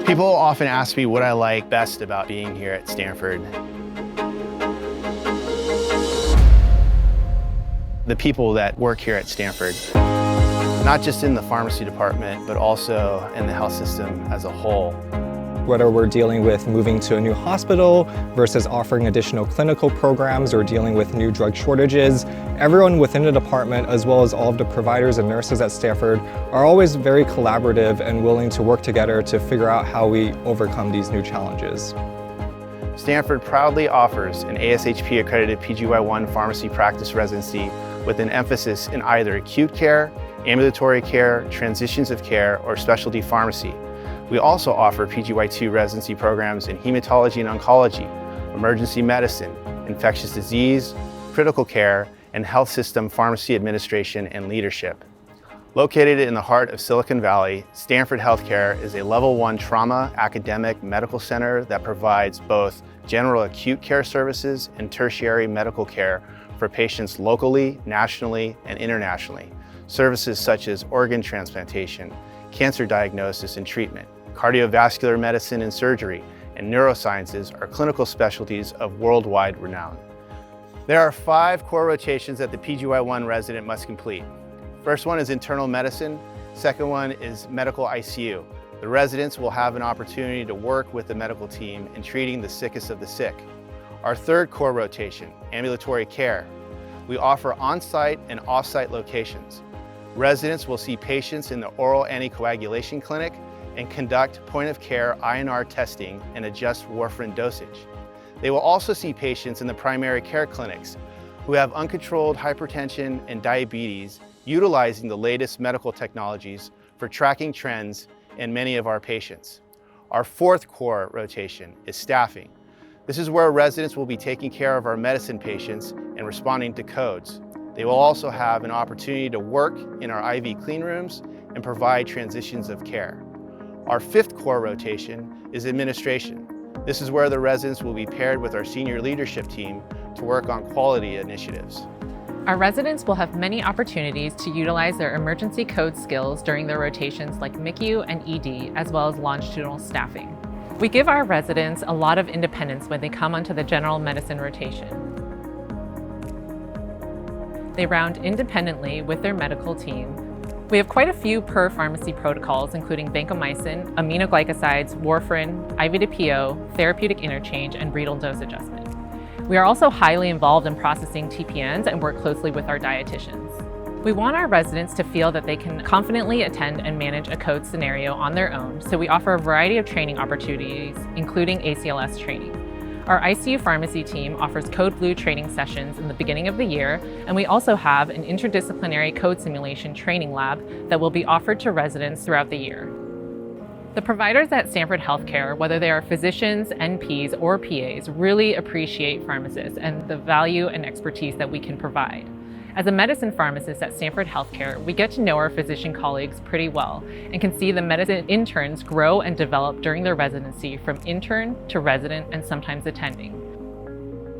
People often ask me what I like best about being here at Stanford. The people that work here at Stanford, not just in the pharmacy department, but also in the health system as a whole. Whether we're dealing with moving to a new hospital versus offering additional clinical programs or dealing with new drug shortages, everyone within the department, as well as all of the providers and nurses at Stanford, are always very collaborative and willing to work together to figure out how we overcome these new challenges. Stanford proudly offers an ASHP-accredited PGY-1 pharmacy practice residency with an emphasis in either acute care, ambulatory care, transitions of care, or specialty pharmacy. We also offer PGY-2 residency programs in hematology and oncology, emergency medicine, infectious disease, critical care, and health system pharmacy administration and leadership. Located in the heart of Silicon Valley, Stanford Healthcare is a level 1 trauma academic medical center that provides both general acute care services and tertiary medical care for patients locally, nationally, and internationally. Services such as organ transplantation, cancer diagnosis and treatment, cardiovascular medicine and surgery, and neurosciences are clinical specialties of worldwide renown. There are 5 core rotations that the PGY-1 resident must complete. First one is internal medicine. Second one is medical ICU. The residents will have an opportunity to work with the medical team in treating the sickest of the sick. Our third core rotation, ambulatory care. We offer on-site and off-site locations. Residents will see patients in the oral anticoagulation clinic and conduct point-of-care INR testing and adjust warfarin dosage. They will also see patients in the primary care clinics who have uncontrolled hypertension and diabetes, utilizing the latest medical technologies for tracking trends in many of our patients. Our fourth core rotation is staffing. This is where residents will be taking care of our medicine patients and responding to codes. They will also have an opportunity to work in our IV clean rooms and provide transitions of care. Our fifth core rotation is administration. This is where the residents will be paired with our senior leadership team to work on quality initiatives. Our residents will have many opportunities to utilize their emergency code skills during their rotations like MICU and ED, as well as longitudinal staffing. We give our residents a lot of independence when they come onto the general medicine rotation. They round independently with their medical team. We have quite a few per pharmacy protocols, including vancomycin, aminoglycosides, warfarin, IV to PO, therapeutic interchange, and renal dose adjustment. We are also highly involved in processing TPNs and work closely with our dietitians. We want our residents to feel that they can confidently attend and manage a code scenario on their own, so we offer a variety of training opportunities, including ACLS training. Our ICU pharmacy team offers Code Blue training sessions in the beginning of the year, and we also have an interdisciplinary code simulation training lab that will be offered to residents throughout the year. The providers at Stanford Healthcare, whether they are physicians, NPs, or PAs, really appreciate pharmacists and the value and expertise that we can provide. As a medicine pharmacist at Stanford Healthcare, we get to know our physician colleagues pretty well and can see the medicine interns grow and develop during their residency from intern to resident and sometimes attending.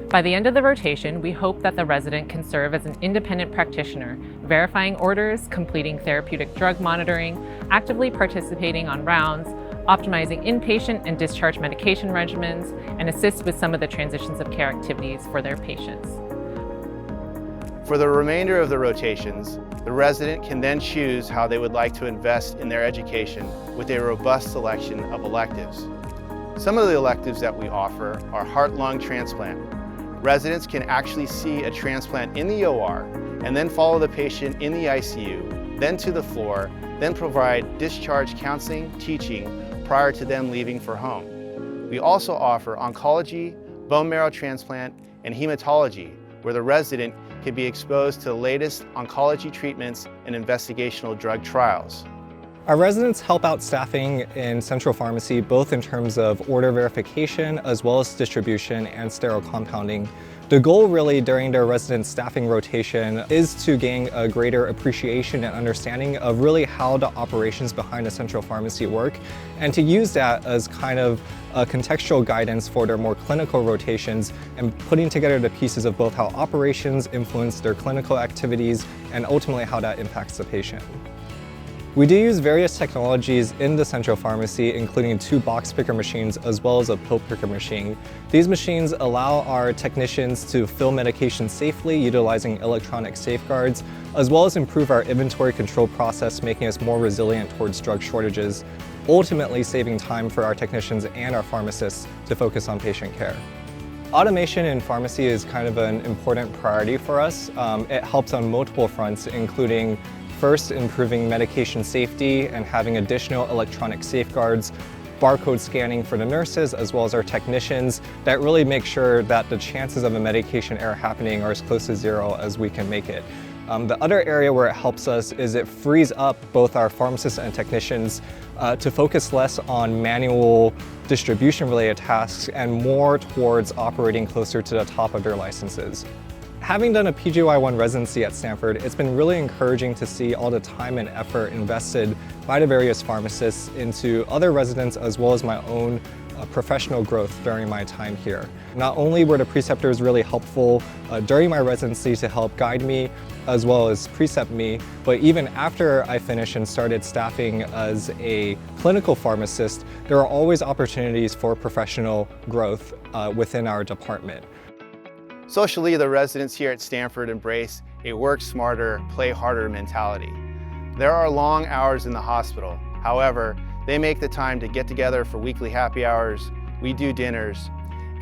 By the end of the rotation, we hope that the resident can serve as an independent practitioner, verifying orders, completing therapeutic drug monitoring, actively participating on rounds, optimizing inpatient and discharge medication regimens, and assist with some of the transitions of care activities for their patients. For the remainder of the rotations, the resident can then choose how they would like to invest in their education with a robust selection of electives. Some of the electives that we offer are heart-lung transplant. Residents can actually see a transplant in the OR and then follow the patient in the ICU, then to the floor, then provide discharge counseling, teaching prior to them leaving for home. We also offer oncology, bone marrow transplant, and hematology, where the resident can be exposed to the latest oncology treatments and investigational drug trials. Our residents help out staffing in central pharmacy both in terms of order verification as well as distribution and sterile compounding. The goal really during their resident staffing rotation is to gain a greater appreciation and understanding of really how the operations behind a central pharmacy work, and to use that as kind of a contextual guidance for their more clinical rotations and putting together the pieces of both how operations influence their clinical activities and ultimately how that impacts the patient. We do use various technologies in the central pharmacy, including 2 box picker machines as well as a pill picker machine. These machines allow our technicians to fill medication safely utilizing electronic safeguards, as well as improve our inventory control process, making us more resilient towards drug shortages, ultimately saving time for our technicians and our pharmacists to focus on patient care. Automation in pharmacy is kind of an important priority for us. It helps on multiple fronts, including first, improving medication safety and having additional electronic safeguards, barcode scanning for the nurses as well as our technicians that really make sure that the chances of a medication error happening are as close to 0 as we can make it. The other area where it helps us is it frees up both our pharmacists and technicians to focus less on manual distribution-related tasks and more towards operating closer to the top of their licenses. Having done a PGY-1 residency at Stanford, it's been really encouraging to see all the time and effort invested by the various pharmacists into other residents as well as my own professional growth during my time here. Not only were the preceptors really helpful during my residency to help guide me as well as precept me, but even after I finished and started staffing as a clinical pharmacist, there are always opportunities for professional growth within our department. Socially, the residents here at Stanford embrace a work smarter, play harder mentality. There are long hours in the hospital. However, they make the time to get together for weekly happy hours, we do dinners,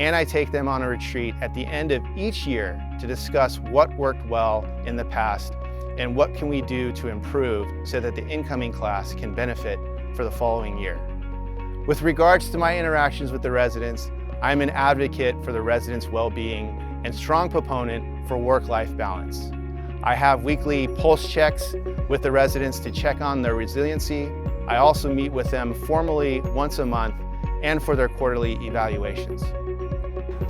and I take them on a retreat at the end of each year to discuss what worked well in the past and what can we do to improve so that the incoming class can benefit for the following year. With regards to my interactions with the residents, I'm an advocate for the residents' well-being and strong proponent for work-life balance. I have weekly pulse checks with the residents to check on their resiliency. I also meet with them formally once a month and for their quarterly evaluations.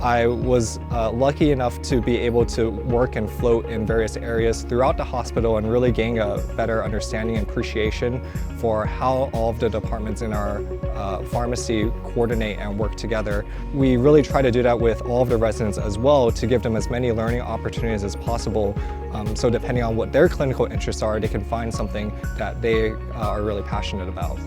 I was lucky enough to be able to work and float in various areas throughout the hospital and really gain a better understanding and appreciation for how all of the departments in our pharmacy coordinate and work together. We really try to do that with all of the residents as well to give them as many learning opportunities as possible. So depending on what their clinical interests are, they can find something that they are really passionate about.